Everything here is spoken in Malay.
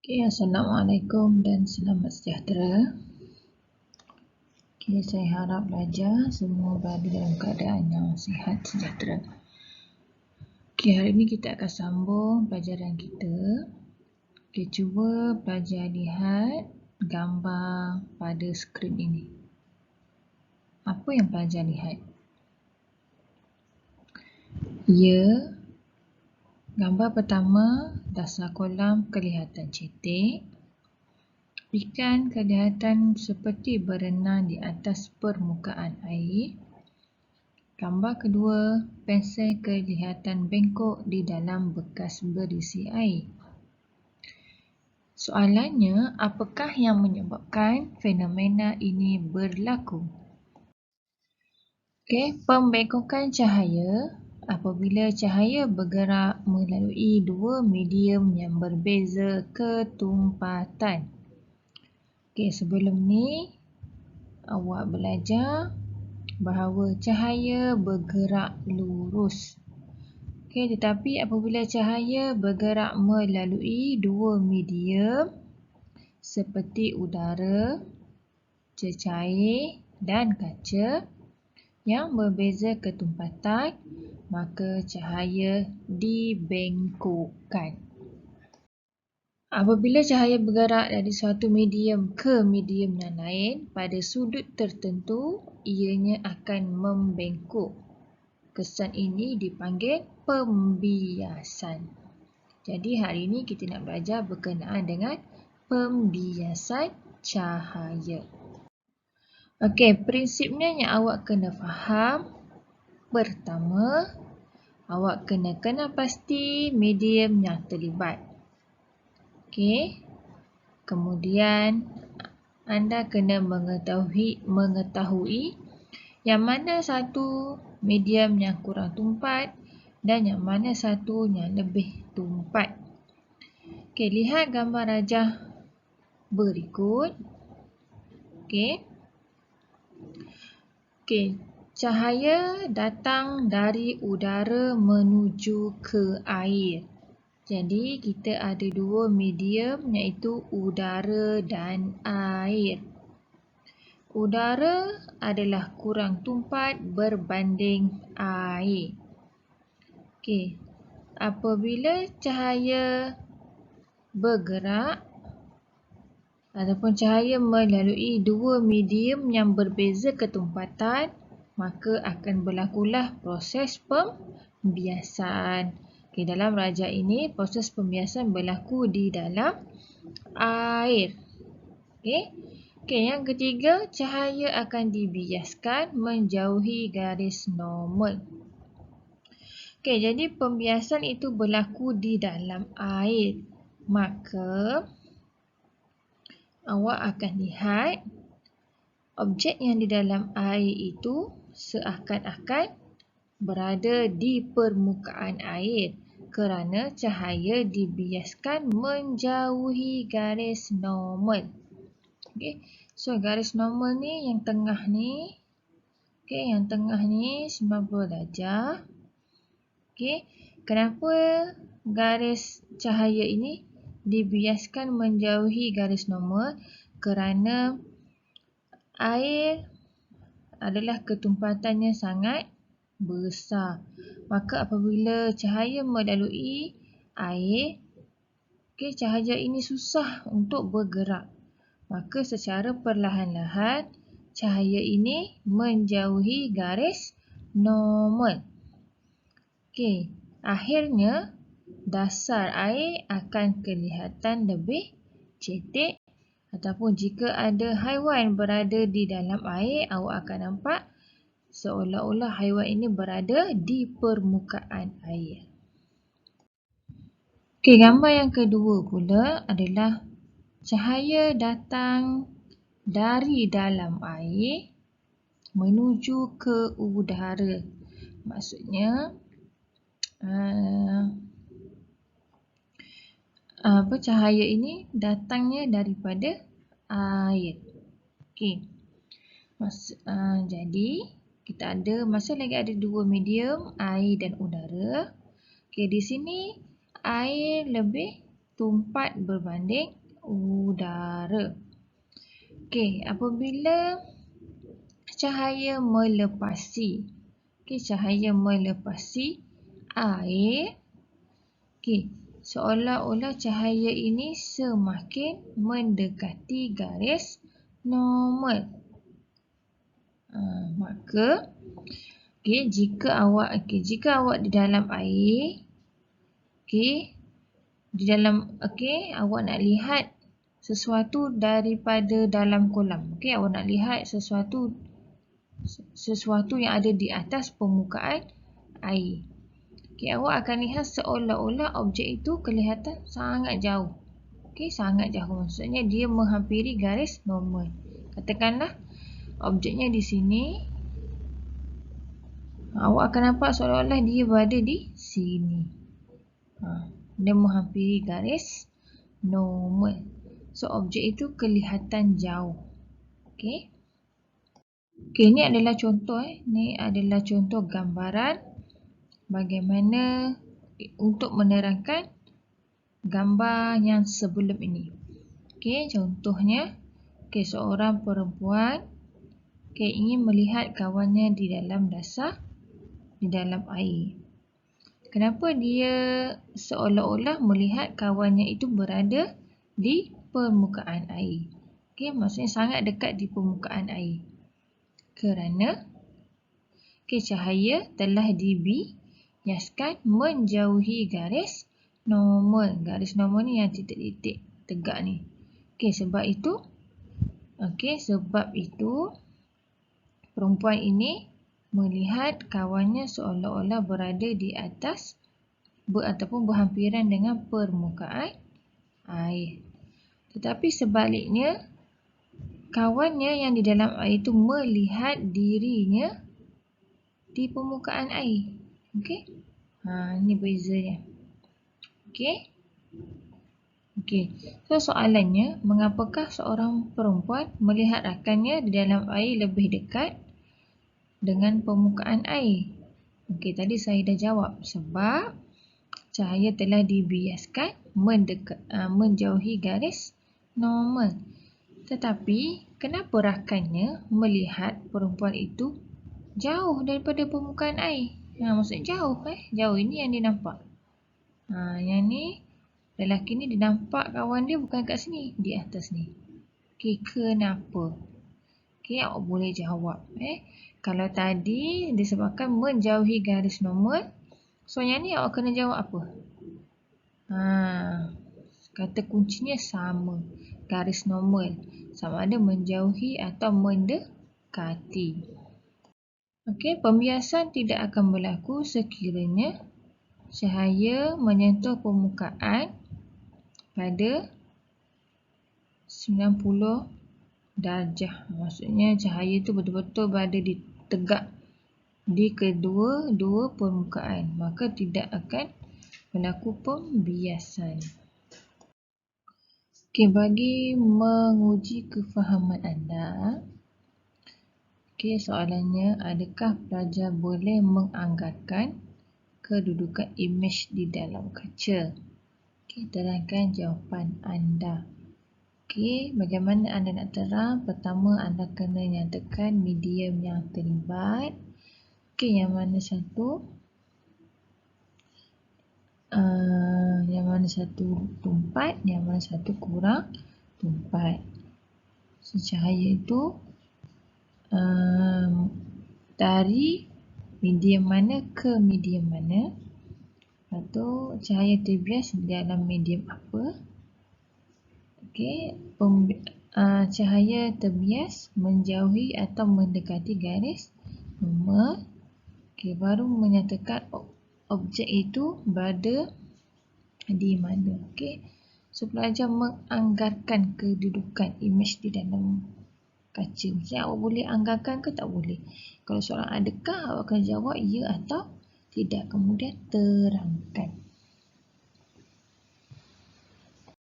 Assalamualaikum dan selamat sejahtera. Saya harap pelajar semua berada dalam keadaan yang sihat sejahtera. Hari ini kita akan sambung pelajaran kita. Cuba pelajar lihat gambar pada skrin ini. Apa yang pelajar lihat? Gambar pertama, dasar kolam kelihatan cetek. Ikan kelihatan seperti berenang di atas permukaan air. Gambar kedua, pensel kelihatan bengkok di dalam bekas berisi air. Soalannya, apakah yang menyebabkan fenomena ini berlaku? Pembengkokan cahaya apabila cahaya bergerak melalui dua medium yang berbeza ketumpatan. Sebelum ni awak belajar bahawa cahaya bergerak lurus. Tetapi apabila cahaya bergerak melalui dua medium seperti udara, cecair dan kaca yang berbeza ketumpatan, maka cahaya dibengkokkan. Apabila cahaya bergerak dari suatu medium ke medium yang lain, pada sudut tertentu, ianya akan membengkok. Kesan ini dipanggil pembiasan. Jadi hari ini kita nak belajar berkenaan dengan pembiasan cahaya. Prinsipnya yang awak kena faham. Pertama, awak kena kenal pasti medium yang terlibat. Kemudian anda kena mengetahui yang mana satu medium yang kurang tumpat dan yang mana satu yang lebih tumpat. Lihat gambar rajah berikut. Cahaya datang dari udara menuju ke air. Jadi kita ada dua medium iaitu udara dan air. Udara adalah kurang tumpat berbanding air. Apabila cahaya bergerak ataupun cahaya melalui dua medium yang berbeza ketumpatan, maka akan berlakulah proses pembiasan. Dalam rajah ini, proses pembiasan berlaku di dalam air. Yang ketiga, cahaya akan dibiaskan menjauhi garis normal. Jadi pembiasan itu berlaku di dalam air. Maka awak akan lihat objek yang di dalam air itu seakan-akan berada di permukaan air kerana cahaya dibiaskan menjauhi garis normal. Garis normal ni yang tengah ni. Yang tengah ni 90 darjah. Kenapa garis cahaya ini dibiaskan menjauhi garis normal? Kerana air adalah ketumpatannya sangat besar. Maka apabila cahaya melalui air, cahaya ini susah untuk bergerak. Maka secara perlahan-lahan cahaya ini menjauhi garis normal. Akhirnya dasar air akan kelihatan lebih cetek. Ataupun jika ada haiwan berada di dalam air, awak akan nampak seolah-olah haiwan ini berada di permukaan air. Gambar yang kedua pula adalah cahaya datang dari dalam air menuju ke udara. Maksudnya, cahaya ini datangnya daripada air. Jadi kita masih lagi ada dua medium, air dan udara. Di sini air lebih tumpat berbanding udara. Okey, apabila cahaya melepasi, cahaya melepasi air, seolah-olah cahaya ini semakin mendekati garis normal. Maka jika awak di dalam air, awak nak lihat sesuatu daripada dalam kolam. Awak nak lihat sesuatu yang ada di atas permukaan air. Awak akan lihat seolah-olah objek itu kelihatan sangat jauh. Sangat jauh. Maksudnya dia menghampiri garis normal. Katakanlah objeknya di sini. Awak akan nampak seolah-olah dia berada di sini. Dia menghampiri garis normal. So, objek itu kelihatan jauh. Ini adalah contoh. Ini adalah contoh gambaran bagaimana untuk menerangkan gambar yang sebelum ini. Contohnya, seorang perempuan ingin melihat kawannya di dalam air. Kenapa dia seolah-olah melihat kawannya itu berada di permukaan air? Maksudnya sangat dekat di permukaan air. Kerana cahaya telah dibiaskan menjauhi garis normal. Garis normal ni yang titik-titik tegak ni. Sebab itu perempuan ini melihat kawannya seolah-olah berada di atas ataupun berhampiran dengan permukaan air. Tetapi sebaliknya, kawannya yang di dalam air itu melihat dirinya di permukaan air. Ini bezanya. So, soalannya, mengapakah seorang perempuan melihat rakannya di dalam air lebih dekat dengan permukaan air? Tadi saya dah jawab. Sebab cahaya telah dibiaskan menjauhi garis normal. Tetapi, kenapa rakannya melihat perempuan itu jauh daripada permukaan air? Maksudnya jauh. Jauh ini yang dia nampak. Yang ni, lelaki ni dia nampak kawan dia bukan kat sini, di atas ni. Kenapa? Awak boleh jawab. Kalau tadi disebabkan menjauhi garis normal, so yang ni awak kena jawab apa? Kata kuncinya sama. Garis normal. Sama ada menjauhi atau mendekati. Pembiasan tidak akan berlaku sekiranya cahaya menyentuh permukaan pada 90 darjah. Maksudnya cahaya itu betul-betul berada tegak di kedua-dua permukaan. Maka tidak akan berlaku pembiasan. Bagi menguji kefahaman anda, soalannya, adakah pelajar boleh menganggarkan kedudukan imej di dalam kaca? Terangkan jawapan anda. Bagaimana anda nak terang? Pertama, anda kena nyatakan medium yang terlibat. Yang mana satu? Yang mana satu tumpat, yang mana satu kurang tumpat. Cahaya itu dari medium mana ke medium mana. Lepas tu, cahaya terbias dalam medium apa. Cahaya terbias menjauhi atau mendekati garis normal. Baru menyatakan objek itu berada di mana. So, pelajar menganggarkan kedudukan imej di dalam kaca. Maksudnya awak boleh anggarkan ke tak boleh? Kalau soalan adakah, awak akan jawab ya atau tidak. Kemudian terangkan.